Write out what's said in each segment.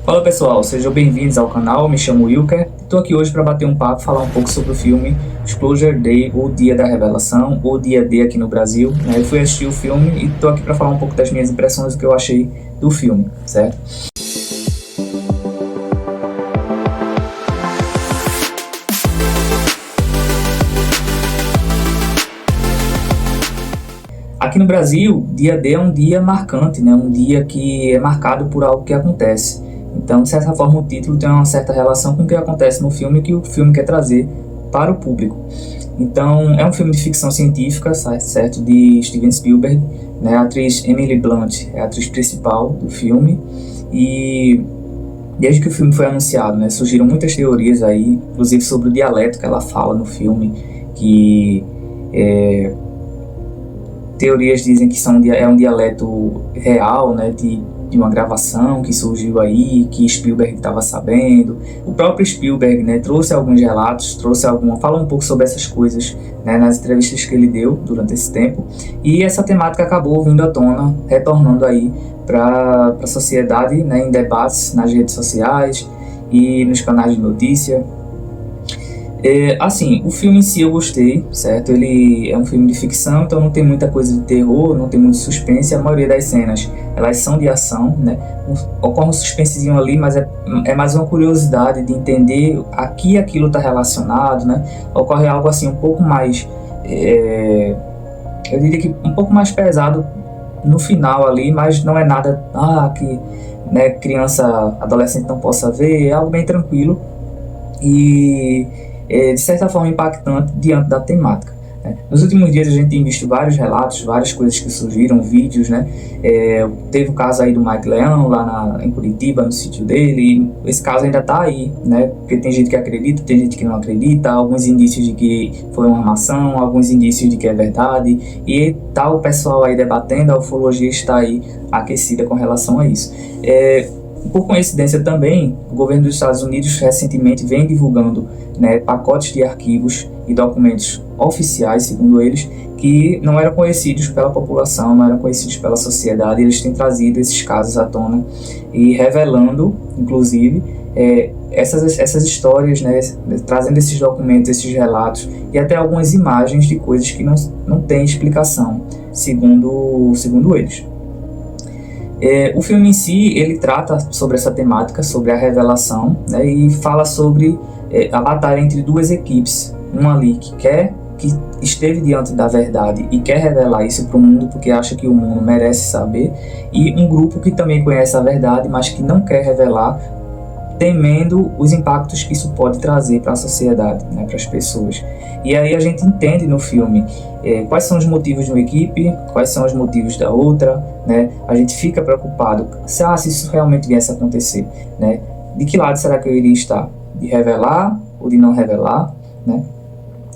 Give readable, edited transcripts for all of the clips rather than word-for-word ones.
Fala pessoal, sejam bem-vindos ao canal, me chamo Wilker. Estou aqui hoje para bater um papo, falar um pouco sobre o filme Disclosure Day, ou Dia da Revelação, ou Dia D aqui no Brasil. Eu fui assistir o filme e estou aqui para falar um pouco das minhas impressões, do que eu achei do filme, certo? Aqui no Brasil, Dia D é um dia marcante, um dia que é marcado por algo que acontece. Então, de certa forma, o título tem uma certa relação com o que acontece no filme, que o filme quer trazer para o público. Então, é um filme de ficção científica, certo? De Steven Spielberg, A atriz Emily Blunt é a atriz principal do filme. E desde que o filme foi anunciado, surgiram muitas teorias aí, inclusive sobre o dialeto que ela fala no filme, que teorias dizem que é um dialeto real, de uma gravação que surgiu aí, que Spielberg estava sabendo. O próprio Spielberg, trouxe alguns relatos, fala um pouco sobre essas coisas, nas entrevistas que ele deu durante esse tempo. E essa temática acabou vindo à tona, retornando aí para a sociedade, em debates nas redes sociais e nos canais de notícia. Assim, o filme em si eu gostei, certo? Ele é um filme de ficção, então não tem muita coisa de terror, não tem muito suspense. A maioria das cenas, elas são de ação, Ocorre um suspensezinho ali, mas é mais uma curiosidade de entender a que aquilo está relacionado, Ocorre algo assim um pouco mais, eu diria que um pouco mais pesado no final ali, mas não é nada que criança, adolescente não possa ver. É algo bem tranquilo e de certa forma impactante diante da temática. Nos últimos dias a gente tem visto vários relatos, várias coisas que surgiram, vídeos, teve o caso aí do Mike Leão lá em Curitiba, no sítio dele, e esse caso ainda está aí, porque tem gente que acredita, tem gente que não acredita, alguns indícios de que foi uma armação, alguns indícios de que é verdade, e tá o pessoal aí debatendo, a ufologia está aí aquecida com relação a isso. Por coincidência também, o governo dos Estados Unidos recentemente vem divulgando pacotes de arquivos e documentos oficiais, segundo eles, que não eram conhecidos pela população, não eram conhecidos pela sociedade. Eles têm trazido esses casos à tona e revelando, inclusive, essas histórias, trazendo esses documentos, esses relatos e até algumas imagens de coisas que não têm explicação, segundo eles. O filme em si, ele trata sobre essa temática, sobre a revelação, e fala sobre a batalha entre duas equipes, uma ali que esteve diante da verdade e quer revelar isso para o mundo porque acha que o mundo merece saber, e um grupo que também conhece a verdade, mas que não quer revelar, temendo os impactos que isso pode trazer para a sociedade, para as pessoas. E aí a gente entende no filme quais são os motivos de uma equipe, quais são os motivos da outra, A gente fica preocupado se isso realmente viesse a acontecer, De que lado será que eu iria estar? De revelar ou de não revelar,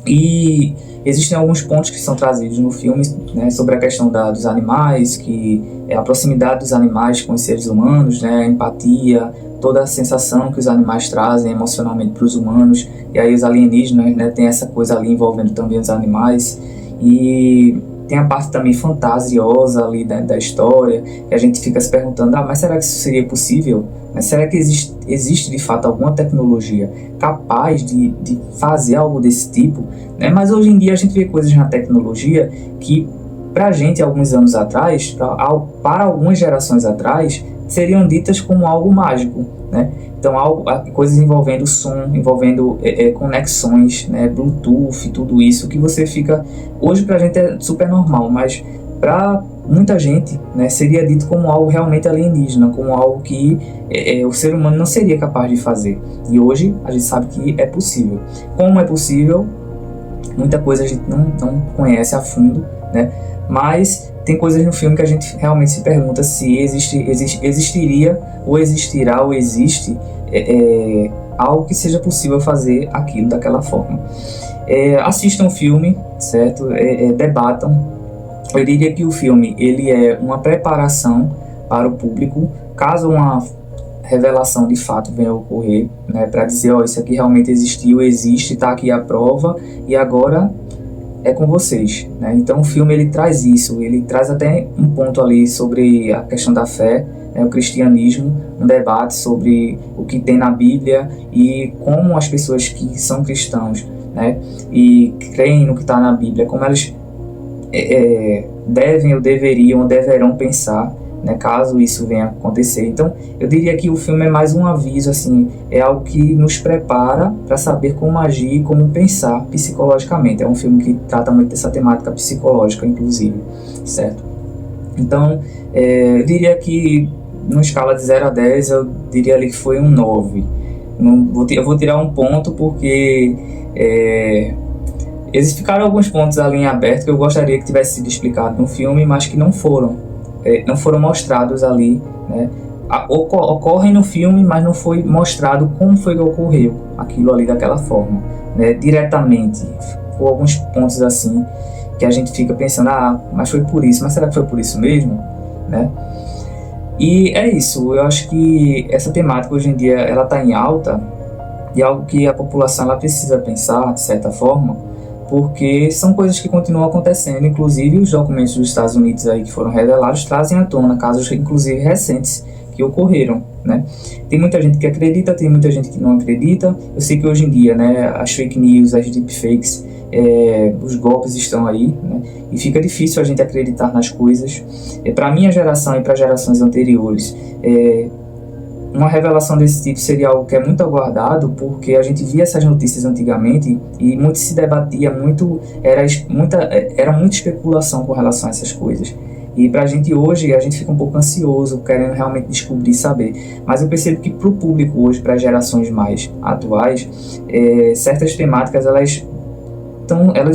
E existem alguns pontos que são trazidos no filme, sobre a questão dos animais, que é a proximidade dos animais com os seres humanos, a empatia, toda a sensação que os animais trazem emocionalmente para os humanos, e aí os alienígenas, tem essa coisa ali envolvendo também os animais, e tem a parte também fantasiosa ali da história, e a gente fica se perguntando, mas será que isso seria possível? Mas será que existe de fato alguma tecnologia capaz de fazer algo desse tipo? Mas hoje em dia a gente vê coisas na tecnologia que, para a gente, alguns anos atrás, para algumas gerações atrás, seriam ditas como algo mágico, Então, coisas envolvendo som, envolvendo conexões, Bluetooth, tudo isso, que você fica... Hoje pra gente é super normal, mas para muita gente, seria dito como algo realmente alienígena, como algo que o ser humano não seria capaz de fazer. E hoje a gente sabe que é possível. Como é possível? Muita coisa a gente não conhece a fundo, Mas tem coisas no filme que a gente realmente se pergunta se existiria, ou existirá, ou existe algo que seja possível fazer aquilo daquela forma. Assistam o filme, certo? Debatam. Eu diria que o filme ele é uma preparação para o público, caso uma revelação de fato venha a ocorrer, para dizer, isso aqui realmente existiu, existe, está aqui a prova, e agora é com vocês, Então o filme ele traz isso, ele traz até um ponto ali sobre a questão da fé, o cristianismo, um debate sobre o que tem na Bíblia e como as pessoas que são cristãos, né, e creem no que está na Bíblia, como elas devem ou deveriam ou deverão pensar, né, caso isso venha a acontecer. Então, eu diria que o filme é mais um aviso, assim, é algo que nos prepara para saber como agir, como pensar psicologicamente. É um filme que trata muito dessa temática psicológica, inclusive, certo? Então, eu diria que, numa escala de 0 a 10, eu diria ali que foi um 9. Eu vou tirar um ponto porque eles ficaram alguns pontos ali em aberto que eu gostaria que tivesse sido explicado no filme, mas que não foram mostrados ali, né? Ocorrem no filme, mas não foi mostrado como foi que ocorreu aquilo ali daquela forma, né? Diretamente. Por alguns pontos assim que a gente fica pensando, mas foi por isso, mas será que foi por isso mesmo, né? E é isso, eu acho que essa temática hoje em dia ela está em alta e é algo que a população ela precisa pensar de certa forma, porque são coisas que continuam acontecendo, inclusive os documentos dos Estados Unidos aí que foram revelados trazem à tona casos inclusive recentes que ocorreram, né? Tem muita gente que acredita, tem muita gente que não acredita. Eu sei que hoje em dia, né, as fake news, as deepfakes, os golpes estão aí, né? E fica difícil a gente acreditar nas coisas. Para a minha geração e para gerações anteriores, uma revelação desse tipo seria algo que é muito aguardado, porque a gente via essas notícias antigamente e muito se debatia, era muita especulação com relação a essas coisas. E pra gente hoje, a gente fica um pouco ansioso, querendo realmente descobrir e saber. Mas eu percebo que pro público hoje, para gerações mais atuais, certas temáticas elas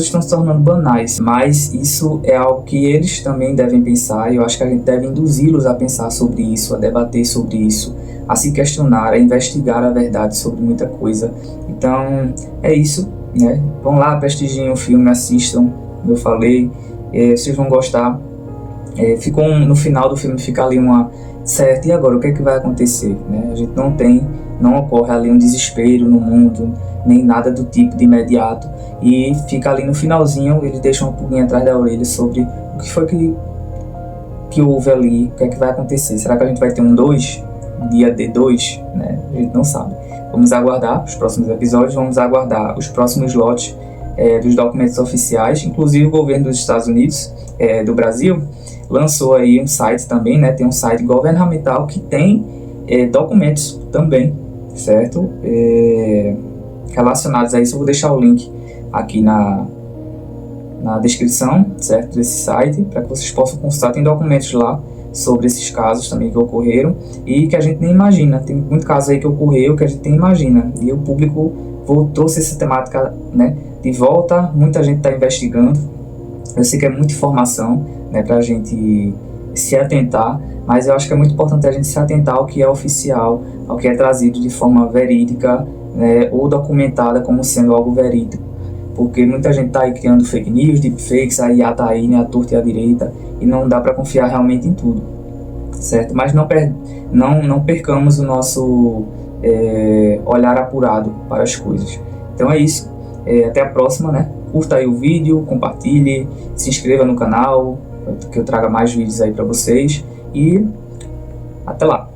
estão se tornando banais, mas isso é algo que eles também devem pensar, e eu acho que a gente deve induzi-los a pensar sobre isso, a debater sobre isso, a se questionar, a investigar a verdade sobre muita coisa. Então, é isso, né? Vão lá, prestigiem o filme, assistam, como eu falei, vocês vão gostar. No final do filme fica ali certo, e agora, o que é que vai acontecer, né? A gente não ocorre ali um desespero no mundo, nem nada do tipo de imediato, e fica ali no finalzinho, eles deixam uma pulguinha atrás da orelha sobre o que foi que houve ali, o que é que vai acontecer. Será que a gente vai ter um 2? Dia D2? Né? A gente não sabe. Vamos aguardar os próximos episódios, vamos aguardar os próximos lotes dos documentos oficiais. Inclusive o governo dos Estados Unidos, do Brasil, lançou aí um site também, né? Tem um site governamental que tem documentos também, certo? Relacionados a isso. Eu vou deixar o link aqui na descrição, certo? Desse site, para que vocês possam consultar. Tem documentos lá sobre esses casos também que ocorreram e que a gente nem imagina. Tem muito caso aí que ocorreu que a gente nem imagina. E o público trouxe essa temática, né, de volta. Muita gente está investigando. Eu sei que é muita informação, né, para a gente se atentar, mas eu acho que é muito importante a gente se atentar ao que é oficial, ao que é trazido de forma verídica, né, ou documentada como sendo algo verídico. Porque muita gente está aí criando fake news, deepfakes, a IA está aí, né, a torta e a direita, e não dá para confiar realmente em tudo, certo? Mas não percamos o nosso olhar apurado para as coisas. Então é isso, até a próxima, né? Curta aí o vídeo, compartilhe, se inscreva no canal, que eu traga mais vídeos aí para vocês, e até lá!